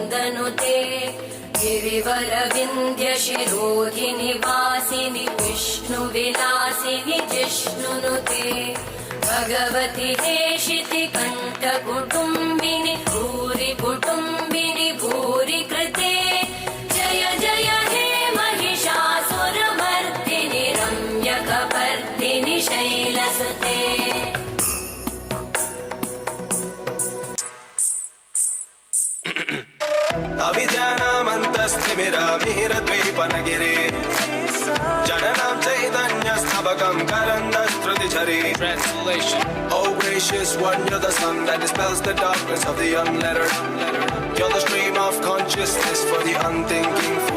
नन्दनुते गिरिवरविन्द्यशिरोधिनि वासिनि विष्णुविलासिनि जिष्णुनुते भगवति हेशिति कण्ठकुटुम्बिनि भूरि कुटुम्बिनि भूरि कृते जय जय हे महिषासुरमर्दिनि रम्यकपर्दिनि शैलसुते अभिजानामन्तस्थिमिरमिहिरद्वीपनगिरे जननां चैतन्यस्तबकं करन्दश्रुतिझरे. Translation. Oh gracious one, you're the sun that dispels the darkness of the unlettered. You're the stream of consciousness for the unthinking.